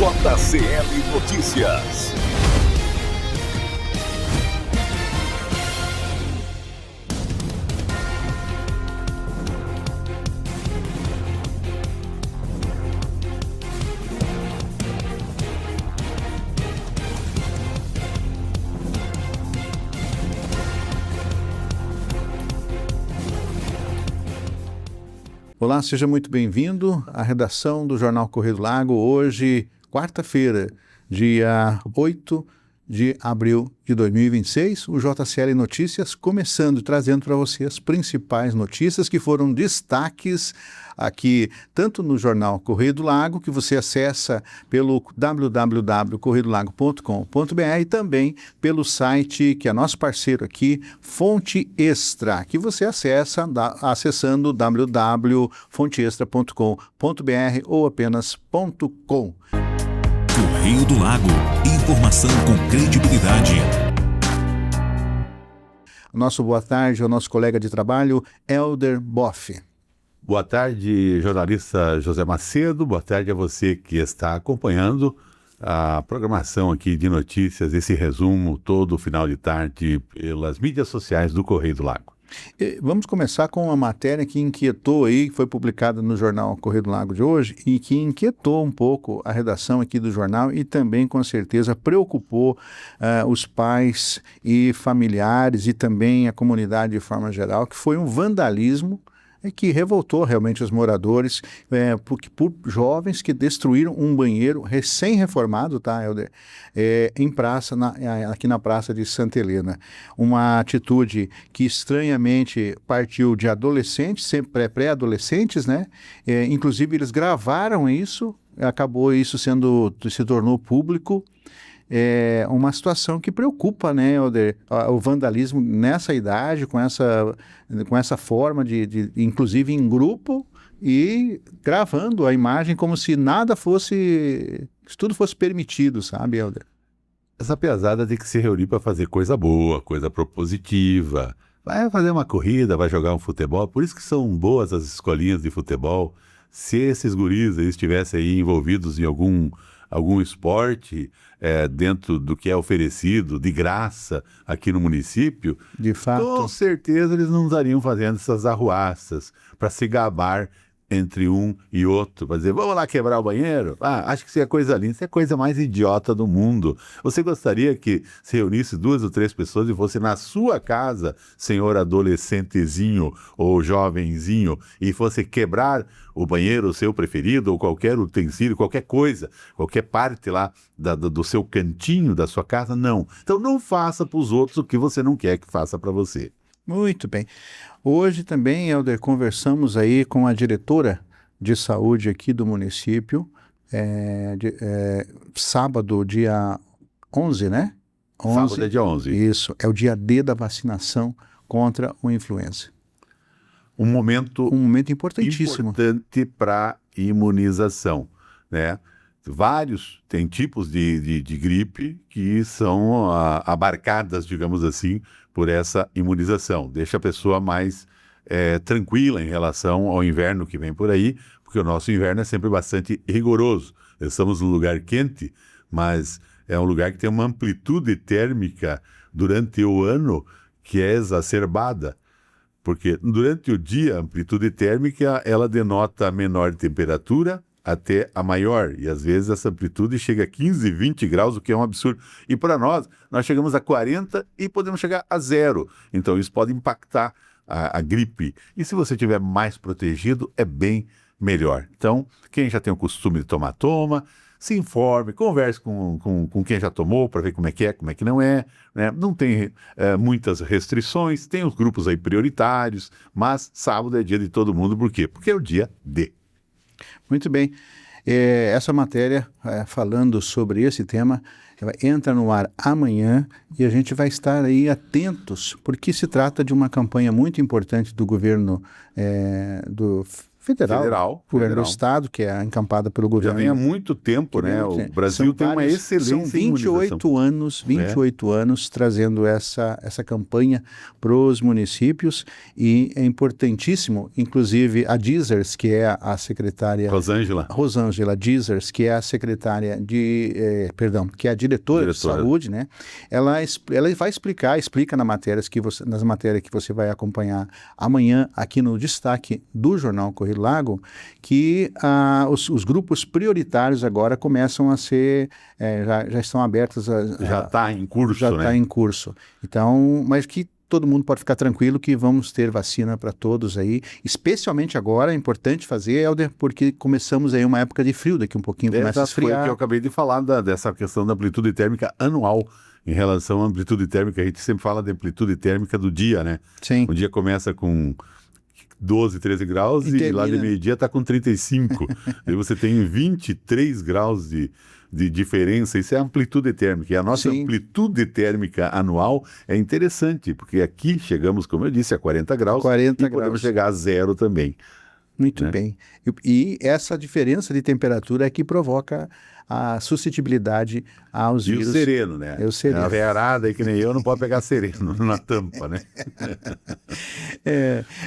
JCL Notícias. Olá, seja muito bem-vindo à redação do Jornal Correio do Lago. Hoje, quarta-feira, dia 8 de abril de 2026, o JCL Notícias começando, trazendo para você as principais notícias que foram destaques aqui, tanto no Jornal Correio do Lago, que você acessa pelo www.correiodolago.com.br e também pelo site, que é nosso parceiro aqui, Fonte Extra, que você acessa acessando www.fonteextra.com.br ou apenas .com. Correio do Lago, informação com credibilidade. Nosso boa tarde ao nosso colega de trabalho, Elder Boff. Boa tarde, jornalista José Macedo. Boa tarde a você que está acompanhando a programação aqui de notícias, esse resumo todo final de tarde pelas mídias sociais do Correio do Lago. Vamos começar com uma matéria que inquietou aí, que foi publicada no jornal Correio do Lago de hoje e que inquietou um pouco a redação aqui do jornal e também, com certeza, preocupou os pais e familiares e também a comunidade de forma geral, que foi um vandalismo que revoltou realmente os moradores por jovens que destruíram um banheiro recém-reformado, tá, Helder? Aqui na Praça de Santa Helena. Uma atitude que estranhamente partiu de adolescentes, sempre pré-adolescentes, né? Inclusive eles gravaram isso, acabou isso se tornou público. É uma situação que preocupa, né, Helder, o vandalismo nessa idade, com essa forma inclusive em grupo e gravando a imagem como se nada fosse, se tudo fosse permitido, sabe, Helder? Essa pesada tem que se reunir para fazer coisa boa, coisa propositiva. Vai fazer uma corrida, vai jogar um futebol, por isso que são boas as escolinhas de futebol. Se esses guris aí estivessem aí envolvidos em algum esporte dentro do que é oferecido de graça aqui no município, de fato, com certeza eles não estariam fazendo essas arruaças para se gabar entre um e outro, para dizer, vamos lá quebrar o banheiro? Acho que isso é coisa linda, isso é a coisa mais idiota do mundo. Você gostaria que se reunisse 2 ou 3 pessoas e fosse na sua casa, senhor adolescentezinho ou jovenzinho, e fosse quebrar o banheiro, o seu preferido, ou qualquer utensílio, qualquer coisa, qualquer parte lá do seu cantinho da sua casa? Não. Então não faça para os outros o que você não quer que faça para você. Muito bem. Hoje também, Helder, conversamos aí com a diretora de saúde aqui do município, sábado, dia 11, né? Sábado é dia 11. Isso, é o dia D da vacinação contra o influenza. Um momento importantíssimo. Importante para imunização, né? Tem tipos de gripe que são abarcadas, digamos assim, por essa imunização. Deixa a pessoa mais tranquila em relação ao inverno que vem por aí, porque o nosso inverno é sempre bastante rigoroso. Estamos num lugar quente, mas é um lugar que tem uma amplitude térmica durante o ano que é exacerbada. Porque durante o dia, a amplitude térmica, ela denota a menor temperatura até a maior, e às vezes essa amplitude chega a 15, 20 graus, o que é um absurdo. E para nós chegamos a 40 e podemos chegar a 0. Então isso pode impactar a gripe. E se você estiver mais protegido, é bem melhor. Então, quem já tem o costume de tomar, toma. Se informe, converse com quem já tomou para ver como é que não é, né? Não tem muitas restrições, tem os grupos aí prioritários, mas sábado é dia de todo mundo, por quê? Porque é o dia D. Muito bem. Essa matéria, falando sobre esse tema, entra no ar amanhã e a gente vai estar aí atentos, porque se trata de uma campanha muito importante do governo do Federal, governo do estado, que é encampada pelo Já governo. vem há muito tempo, né? O Brasil tem uma excelência São 28 anos, 28 anos trazendo essa campanha para os municípios, e é importantíssimo, inclusive a Dizers, que é a secretária... Rosângela Dizers, que é a secretária que é a diretora de saúde, né? Ela vai explica nas matérias que você vai acompanhar amanhã aqui no destaque do Jornal Correio do Lago, que os grupos prioritários agora começam a ser, já estão abertos. Já está em curso, já está em curso. Então, mas que todo mundo pode ficar tranquilo que vamos ter vacina para todos aí, especialmente agora, é importante fazer, Helder, porque começamos aí uma época de frio, daqui um pouquinho começa a esfriar. Foi o que eu acabei de falar dessa questão da amplitude térmica anual. Em relação à amplitude térmica, a gente sempre fala de amplitude térmica do dia, né? Sim. O dia começa com 12, 13 graus e lá de meio-dia está com 35. Aí você tem 23 graus de diferença. Isso é amplitude térmica. E a nossa amplitude térmica anual é interessante, porque aqui chegamos, como eu disse, a 40 graus. 40 e podemos chegar a zero também. Muito bem. E essa diferença de temperatura é que provoca a suscetibilidade aos vírus. E o sereno, né? É o sereno. A veiarada aí que nem eu não pode pegar sereno na tampa, né?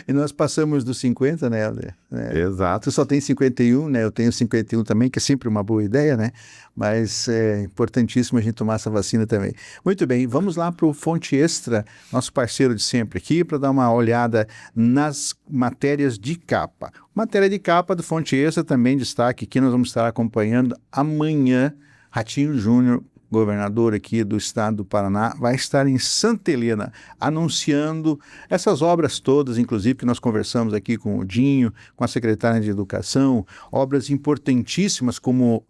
E nós passamos dos 50, né, Helder? Exato. Tu só tem 51, né? Eu tenho 51 também, que é sempre uma boa ideia, né? Mas é importantíssimo a gente tomar essa vacina também. Muito bem, vamos lá para o Fonte Extra, nosso parceiro de sempre aqui, para dar uma olhada nas matérias de capa. Matéria de capa do Fonte Extra, também destaque que nós vamos estar acompanhando amanhã. Ratinho Júnior, governador aqui do estado do Paraná, vai estar em Santa Helena anunciando essas obras todas, inclusive que nós conversamos aqui com o Dinho, com a secretária de Educação, obras importantíssimas como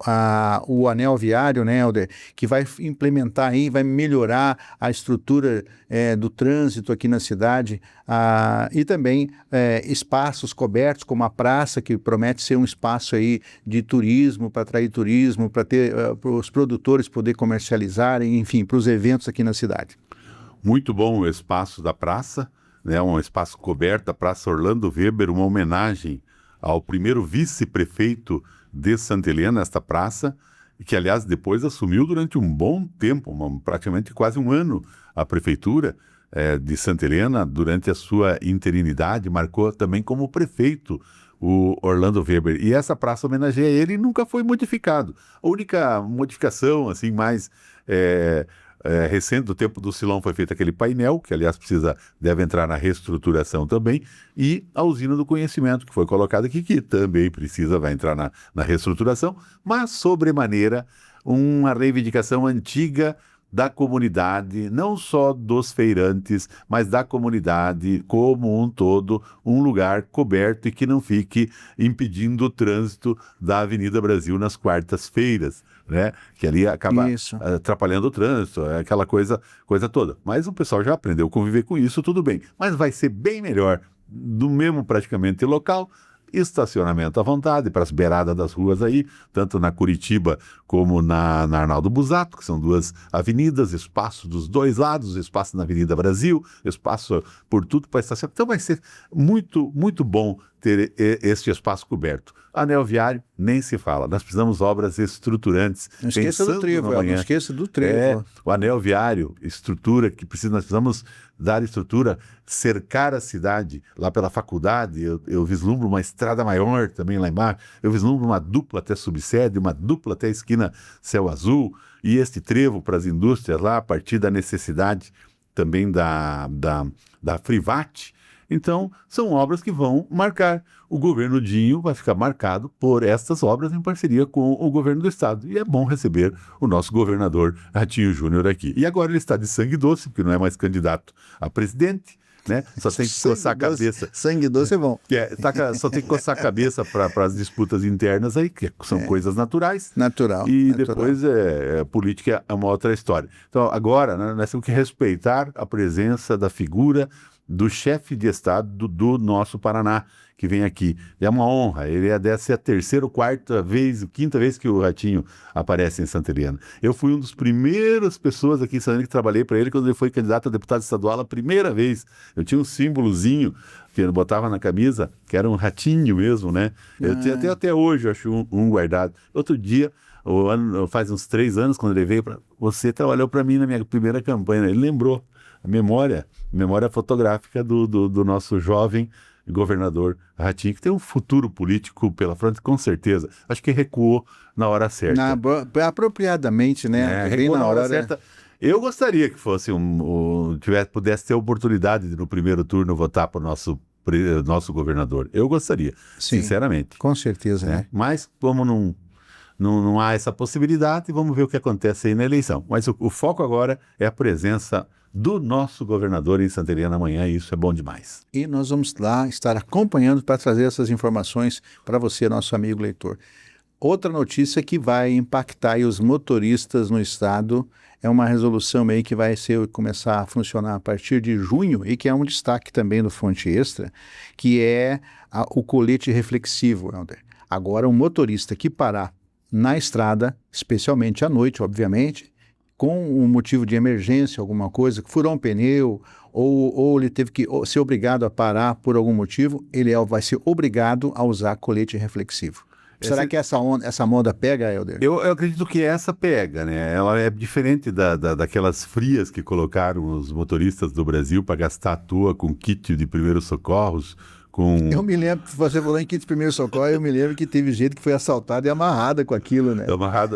o anel viário, né, Helder, que vai implementar aí, vai melhorar a estrutura do trânsito aqui na cidade, e também espaços cobertos como a praça, que promete ser um espaço aí de turismo, para atrair turismo, para ter para os produtores poder comercializarem, enfim, para os eventos aqui na cidade. Muito bom o espaço da praça, né? Um espaço coberto, a Praça Orlando Weber, uma homenagem ao primeiro vice-prefeito de Santa Helena, esta praça, que aliás depois assumiu durante um bom tempo, praticamente quase um ano, a prefeitura de Santa Helena, durante a sua interinidade, marcou também como prefeito o Orlando Weber. E essa praça homenageia ele e nunca foi modificado. A única modificação, assim, mais recente do tempo do Silão foi feito aquele painel, que aliás deve entrar na reestruturação também, e a usina do conhecimento, que foi colocada aqui, que também vai entrar na reestruturação, mas sobremaneira uma reivindicação antiga da comunidade, não só dos feirantes, mas da comunidade como um todo, um lugar coberto e que não fique impedindo o trânsito da Avenida Brasil nas quartas-feiras, né? Que ali acaba atrapalhando o trânsito, aquela coisa toda. Mas o pessoal já aprendeu a conviver com isso, tudo bem. Mas vai ser bem melhor, do mesmo praticamente local, estacionamento à vontade para as beiradas das ruas aí, tanto na Curitiba como na Arnaldo Busato, que são duas avenidas, espaço dos dois lados, espaço na Avenida Brasil, espaço por tudo para estacionar. Então vai ser muito, muito bom ter este espaço coberto. Anel viário, nem se fala. Nós precisamos de obras estruturantes. Não esqueça do trevo, não esqueça do trevo. O anel viário, estrutura que nós precisamos dar estrutura, cercar a cidade lá pela faculdade. Eu vislumbro uma estrada maior também lá embaixo. Eu vislumbro uma dupla até subsede, uma dupla até a esquina Céu Azul, e este trevo para as indústrias lá, a partir da necessidade também da Frivat. Então, são obras que vão marcar. O governo Dinho vai ficar marcado por estas obras em parceria com o governo do estado. E é bom receber o nosso governador Ratinho Júnior aqui. E agora ele está de sangue doce, porque não é mais candidato a presidente, né? Só tem que coçar a cabeça. Sangue doce é bom. Só tem que coçar a cabeça para as disputas internas aí, que são coisas naturais. Natural. E depois política é uma outra história. Então, agora, né, nós temos que respeitar a presença da figura do chefe de Estado do nosso Paraná, que vem aqui. É uma honra, dessa é a terceira ou quarta vez, quinta vez que o Ratinho aparece em Santa Helena. Eu fui uma das primeiras pessoas aqui em Santa Helena que trabalhei para ele quando ele foi candidato a deputado estadual a primeira vez. Eu tinha um símbolozinho que ele botava na camisa, que era um ratinho mesmo, né? Eu tenho até hoje, eu acho um guardado. Outro dia, faz uns 3 anos, quando ele veio, você trabalhou para mim na minha primeira campanha. Ele lembrou a memória fotográfica do nosso jovem governador Ratinho, que tem um futuro político pela frente, com certeza. Acho que recuou na hora certa. Apropriadamente, né? Bem na hora certa. Eu gostaria que fosse pudesse ter a oportunidade de, no primeiro turno, votar para o nosso governador. Eu gostaria, Sim, sinceramente. Com certeza, né? Mas, como não há essa possibilidade, vamos ver o que acontece aí na eleição. Mas o foco agora é a presença do nosso governador em Santa Helena amanhã, e isso é bom demais. E nós vamos lá estar acompanhando para trazer essas informações para você, nosso amigo leitor. Outra notícia que vai impactar aí os motoristas no estado é uma resolução aí que vai começar a funcionar a partir de junho e que é um destaque também do Fonte Extra, que é o colete reflexivo, Helder. Agora, um motorista que parar na estrada, especialmente à noite, obviamente, com um motivo de emergência, alguma coisa, que furou um pneu, ou ele teve que ser obrigado a parar por algum motivo, ele vai ser obrigado a usar colete reflexivo. Será que essa moda pega, Helder? Eu acredito que essa pega, né? Ela é diferente daquelas frias que colocaram os motoristas do Brasil para gastar à toa com kit de primeiros socorros. Eu me lembro, você falou em kit de primeiro socorro, eu me lembro que teve gente que foi assaltada e amarrada com aquilo, né? Amarrado,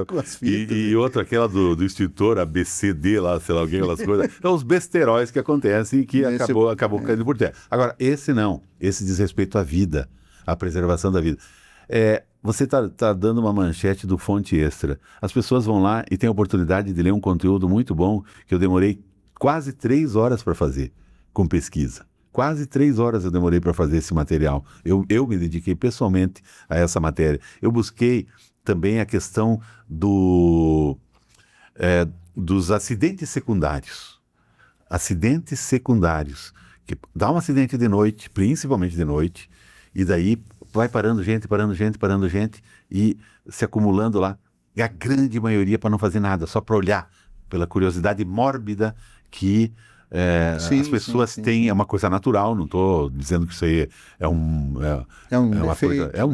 com as fitas. E outra, aquela do extintor, a BCD lá, sei lá, aquelas coisas. Então, os besteróis que acontecem e que acabou caindo por terra. Agora, esse não. Esse diz respeito à vida, à preservação da vida. Você está dando uma manchete do Fonte Extra. As pessoas vão lá e têm a oportunidade de ler um conteúdo muito bom que eu demorei quase 3 horas para fazer com pesquisa. Quase 3 horas eu demorei para fazer esse material. Eu me dediquei pessoalmente a essa matéria. Eu busquei também a questão dos acidentes secundários. Acidentes secundários. Que dá um acidente de noite, principalmente de noite, e daí vai parando gente, e se acumulando lá. E a grande maioria para não fazer nada, só para olhar, pela curiosidade mórbida que as pessoas têm. É uma coisa natural, não estou dizendo que isso aí é um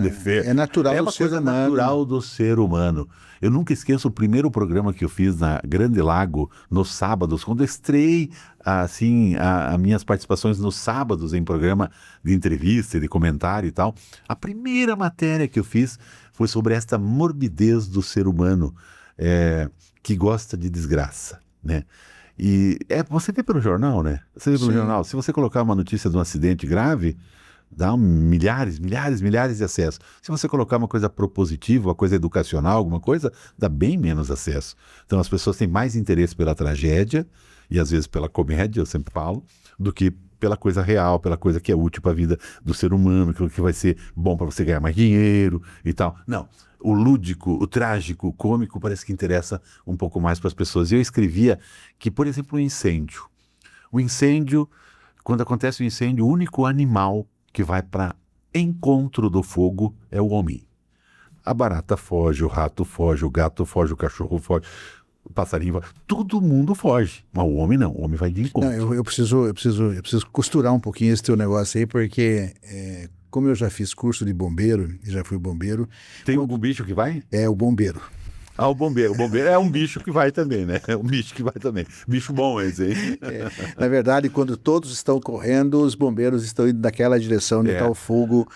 defeito. É natural, é uma coisa natural do ser humano. Eu nunca esqueço o primeiro programa que eu fiz na Grande Lago, nos sábados, quando eu estrei assim, as minhas participações nos sábados em programa de entrevista, de comentário e tal. A primeira matéria que eu fiz foi sobre esta morbidez do ser humano que gosta de desgraça, né? E você vê pelo jornal, né? Você vê pelo jornal. Se você colocar uma notícia de um acidente grave, dá milhares de acessos. Se você colocar uma coisa propositiva, uma coisa educacional, alguma coisa, dá bem menos acesso. Então as pessoas têm mais interesse pela tragédia, e às vezes pela comédia, eu sempre falo, do que pela coisa real, pela coisa que é útil para a vida do ser humano, aquilo que vai ser bom para você ganhar mais dinheiro e tal. Não. O lúdico, o trágico, o cômico parece que interessa um pouco mais para as pessoas. E eu escrevia que, por exemplo, o incêndio, quando acontece um incêndio, o único animal que vai para encontro do fogo é o homem. A barata foge, o rato foge, o gato foge, o cachorro foge, o passarinho foge. Todo mundo foge, mas o homem não, o homem vai de encontro. Não, eu preciso costurar um pouquinho esse teu negócio aí, porque... como eu já fiz curso de bombeiro, e já fui bombeiro... Tem algum bicho que vai? É, o bombeiro. O bombeiro é um bicho que vai também, né? É um bicho que vai também. Bicho bom esse aí. Na verdade, quando todos estão correndo, os bombeiros estão indo naquela direção onde está o fogo.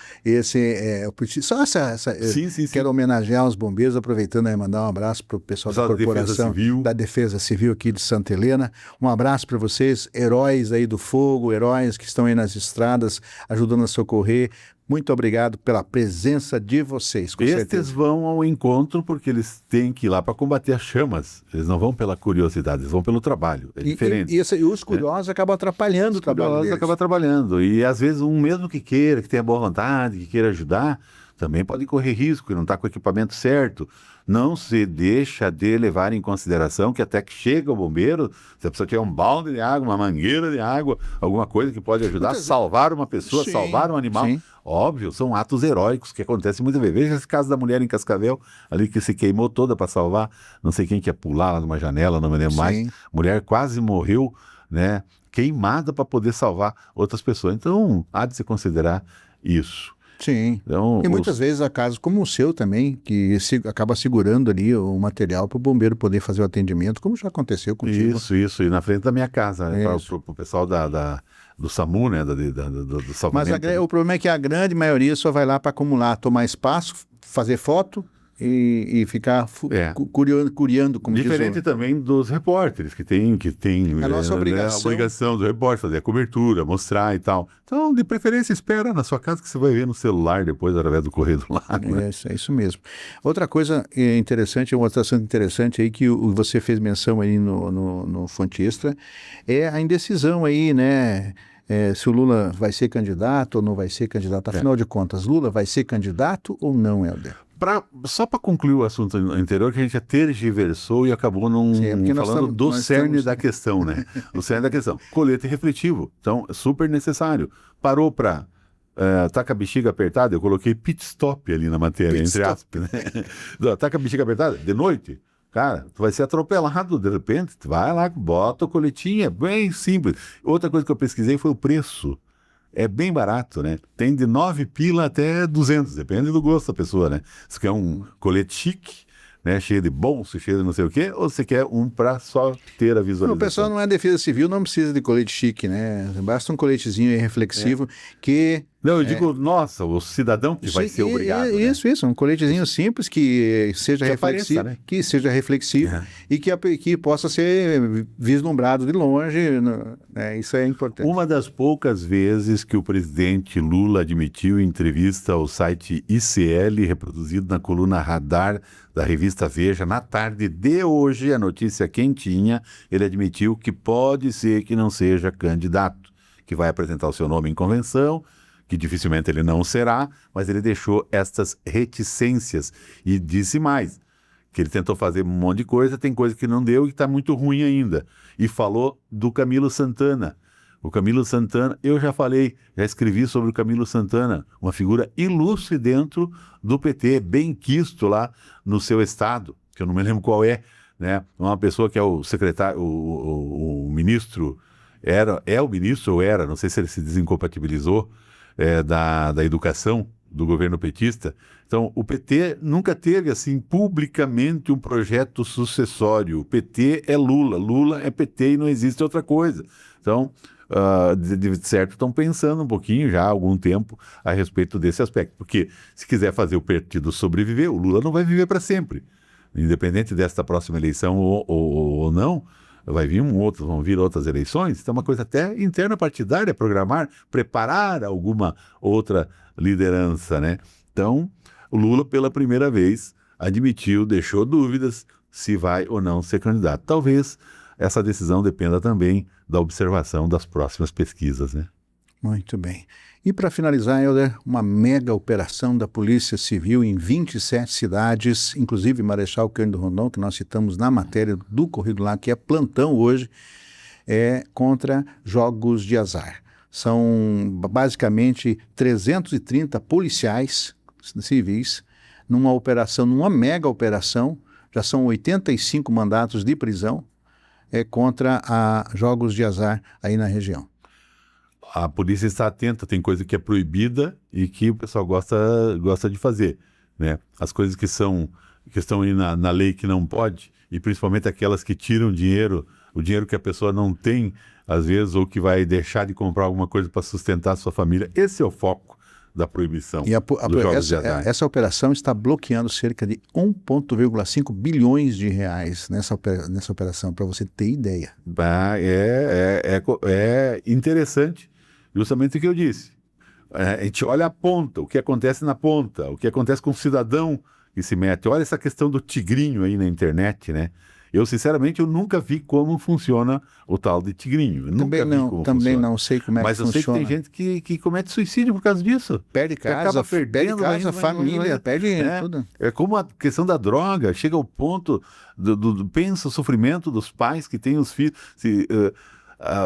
Quero homenagear os bombeiros, aproveitando aí, mandar um abraço para o pessoal da corporação da Defesa Civil aqui de Santa Helena. Um abraço para vocês, heróis aí do fogo, heróis que estão aí nas estradas, ajudando a socorrer. Muito obrigado pela presença de vocês, com certeza. Estes vão ao encontro porque eles têm que ir lá para combater as chamas. Eles não vão pela curiosidade, eles vão pelo trabalho. É diferente. E os curiosos acabam atrapalhando o trabalho deles. Acabam atrapalhando. E às vezes um mesmo que queira, que tenha boa vontade, que queira ajudar, também pode correr risco e não está com o equipamento certo. Não se deixa de levar em consideração que até que chega o bombeiro, se a pessoa tiver um balde de água, uma mangueira de água, alguma coisa que pode ajudar a salvar uma pessoa, Sim, salvar um animal. sim. Óbvio, são atos heróicos que acontecem muitas vezes. Veja esse caso da mulher em Cascavel, ali que se queimou toda para salvar, não sei quem que ia pular lá numa janela, não me lembro mais. Sim. Mulher quase morreu, né, queimada para poder salvar outras pessoas. Então, há de se considerar isso. Sim. Então, E muitas vezes há casos como o seu também, que acaba segurando ali o material para o bombeiro poder fazer o atendimento, como já aconteceu contigo. Isso, e na frente da minha casa, né, para Isso. o pessoal do SAMU, né, do Mas salvamento. o problema é que a grande maioria só vai lá para acumular, tomar espaço, fazer foto e ficar curiando, como Diferente diz também dos repórteres, que tem A nossa obrigação. a obrigação do repórter fazer a cobertura, mostrar e tal. Então, de preferência, espera na sua casa que você vai ver no celular depois, através do Correio do Lago. Né? É isso mesmo. Outra coisa interessante, uma outra assunto interessante aí que você fez menção aí no Fonte Extra, é a indecisão aí, né? Se o Lula vai ser candidato ou não vai ser candidato. Afinal de contas, Lula vai ser candidato ou não, Helder? Só para concluir o assunto anterior, que a gente já tergiversou e acabou falando do cerne da questão, né? O cerne da questão. Colete refletivo. Então, super necessário. Parou para... tá com a bexiga apertada, eu coloquei pit stop ali na matéria, entre aspas. Né? Tá com a bexiga apertada? De noite? Cara, tu vai ser atropelado de repente, tu vai lá, bota o coletinho, é bem simples. Outra coisa que eu pesquisei foi o preço. É bem barato, né? Tem de 9 pila até 200, depende do gosto da pessoa, né? Se quer um colete chique, né? Cheio de bolso, cheio de não sei o quê, ou você quer um para só ter a visualização? O pessoal não é defesa civil, não precisa de colete chique, né? Basta um coletezinho aí reflexivo que... Não, eu digo, nossa, o cidadão que vai ser obrigado. Isso, um coletezinho simpis que seja reflexivo, apareça, né? Que seja reflexivo e que possa ser vislumbrado de longe, né? Isso é importante. Uma das poucas vezes que o presidente Lula admitiu em entrevista ao site ICL, reproduzido na coluna Radar da revista Veja, na tarde de hoje, a notícia quentinha, ele admitiu que pode ser que não seja candidato, que vai apresentar o seu nome em convenção, que dificilmente ele não será, mas ele deixou estas reticências e disse mais, que ele tentou fazer um monte de coisa, tem coisa que não deu e que está muito ruim ainda. E falou do Camilo Santana. O Camilo Santana, eu já escrevi sobre o Camilo Santana, uma figura ilustre dentro do PT, bem quisto lá no seu estado, que eu não me lembro qual é, né? Uma pessoa que é o secretário, o ministro, é o ministro ou era, não sei se ele se desincompatibilizou, da educação do governo petista. Então, o PT nunca teve, assim, publicamente um projeto sucessório. O PT é Lula, Lula é PT e não existe outra coisa. Então, de certo, estão pensando um pouquinho já há algum tempo a respeito desse aspecto. Porque se quiser fazer o partido sobreviver, o Lula não vai viver para sempre. Independente desta próxima eleição ou não, vão vir outras eleições, então é uma coisa até interna partidária, preparar alguma outra liderança, né? Então, o Lula, pela primeira vez, deixou dúvidas se vai ou não ser candidato. Talvez essa decisão dependa também da observação das próximas pesquisas, né? Muito bem. E para finalizar, Helder, uma mega operação da Polícia Civil em 27 cidades, inclusive Marechal Cândido Rondon, que nós citamos na matéria do Correio do Lago, que é plantão hoje, contra jogos de azar. São basicamente 330 policiais civis numa mega operação, já são 85 mandatos de prisão contra jogos de azar aí na região. A polícia está atenta, tem coisa que é proibida e que o pessoal gosta de fazer, né? As coisas que estão aí na lei que não pode, e principalmente aquelas que tiram o dinheiro que a pessoa não tem, às vezes, ou que vai deixar de comprar alguma coisa para sustentar a sua família. Esse é o foco da proibição dos jogos de azar. Essa operação está bloqueando cerca de 1,5 bilhões de reais nessa operação, para você ter ideia. É interessante. Justamente o que eu disse. A gente olha a ponta, o que acontece na ponta, o que acontece com o cidadão que se mete. Olha essa questão do tigrinho aí na internet, né? Eu, sinceramente, eu nunca vi como funciona o tal de tigrinho. Eu nunca vi como Também funciona. não sei como é Mas que eu sei que funciona. tem gente que comete suicídio por causa disso. Perde Que acaba casa, perdendo, família, perde tudo. É como a questão da droga, chega ao ponto pensa o sofrimento dos pais que têm os filhos,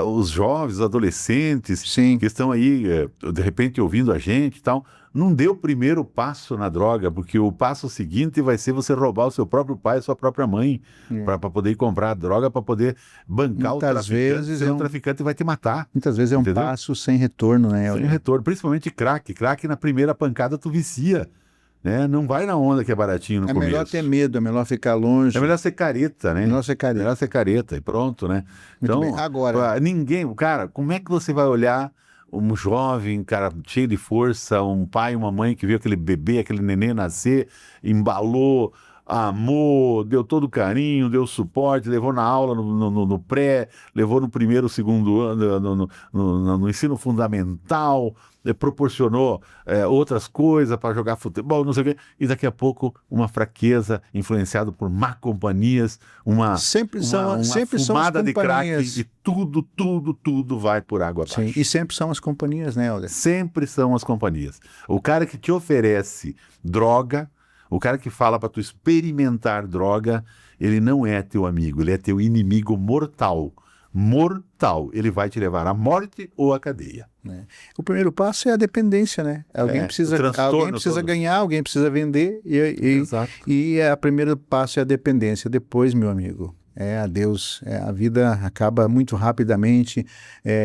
os jovens, os adolescentes, Sim. que estão aí, de repente, ouvindo a gente e tal. Não dê o primeiro passo na droga, porque o passo seguinte vai ser você roubar o seu próprio pai, a sua própria mãe, para poder ir comprar a droga, para poder bancar o Muitas traficante. vezes Senão o traficante vai te matar. Muitas vezes é um Entendeu? passo sem retorno, né? Sem retorno, principalmente crack. Crack na primeira pancada tu vicia, né? Não vai na onda que é baratinho no É começo. melhor ter medo, é melhor ficar longe. É melhor ser careta, né? Melhor ser careta. Melhor ser careta e pronto, né? Muito Então, bem. Agora, ninguém, cara, como é que você vai olhar um jovem, cara, cheio de força, um pai, uma mãe que viu aquele bebê, aquele neném nascer, embalou, amou, deu todo o carinho, deu suporte, levou na aula no pré, levou no primeiro, segundo ano, no ensino fundamental, proporcionou outras coisas para jogar futebol, não sei o quê, e daqui a pouco uma fraqueza influenciada por má companhias, uma fumada de crack, e tudo vai por água abaixo. Sim, e sempre são as companhias, né, Helder? Sempre são as companhias. O cara que te oferece droga, o cara que fala para tu experimentar droga, ele não é teu amigo, ele é teu inimigo mortal. Mortal. Ele vai te levar à morte ou à cadeia. O primeiro passo é a dependência, né? Alguém precisa ganhar, alguém precisa vender Exato. e o primeiro passo é a dependência. Depois, meu amigo, adeus. A vida acaba muito rapidamente,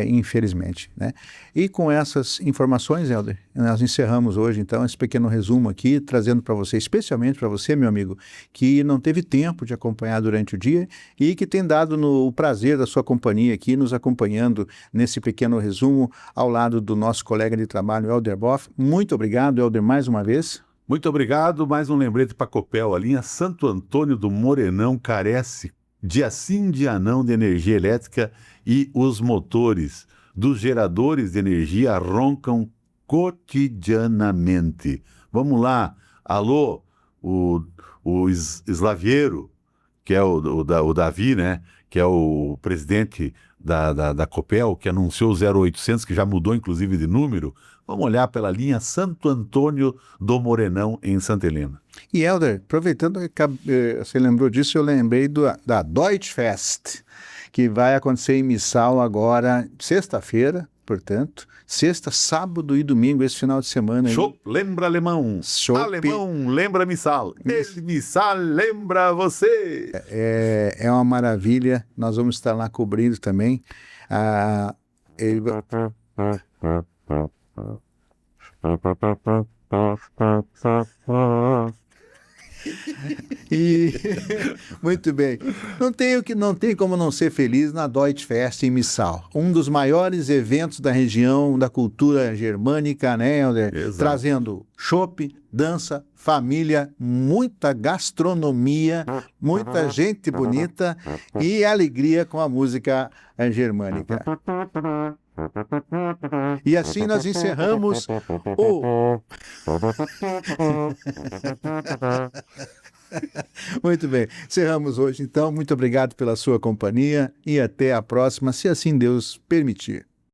infelizmente, né? E com essas informações, Helder, nós encerramos hoje, então, esse pequeno resumo aqui, trazendo para você, especialmente para você, meu amigo, que não teve tempo de acompanhar durante o dia e que tem dado o prazer da sua companhia aqui, nos acompanhando nesse pequeno resumo, ao lado do nosso colega de trabalho, Helder Boff. Muito obrigado, Helder, mais uma vez. Muito obrigado. Mais um lembrete para a Copel. A linha Santo Antônio do Morenão carece dia sim, dia não de energia elétrica e os motores dos geradores de energia roncam cotidianamente. Vamos lá. Alô, o Slaviero, que é o Davi, né? Que é o presidente da Copel, que anunciou o 0800, que já mudou inclusive de número. Vamos olhar pela linha Santo Antônio do Morenão, em Santa Helena. E, Helder, aproveitando que você lembrou disso, eu lembrei da Deutsche Fest, que vai acontecer em Missal agora, sexta-feira, portanto, sexta, sábado e domingo, esse final de semana. Chopp lembra alemão. Alemão lembra Missal. Esse Missal lembra você. É uma maravilha. Nós vamos estar lá cobrindo também. Muito bem. Não tem como não ser feliz na Deutsche Fest em Missal. Um dos maiores eventos da região da cultura germânica, né, Helder? Exato. Trazendo chopp, dança, família, muita gastronomia, muita gente bonita e alegria com a música germânica. E assim nós encerramos o... Muito bem, encerramos hoje então. Muito obrigado pela sua companhia e até a próxima, se assim Deus permitir.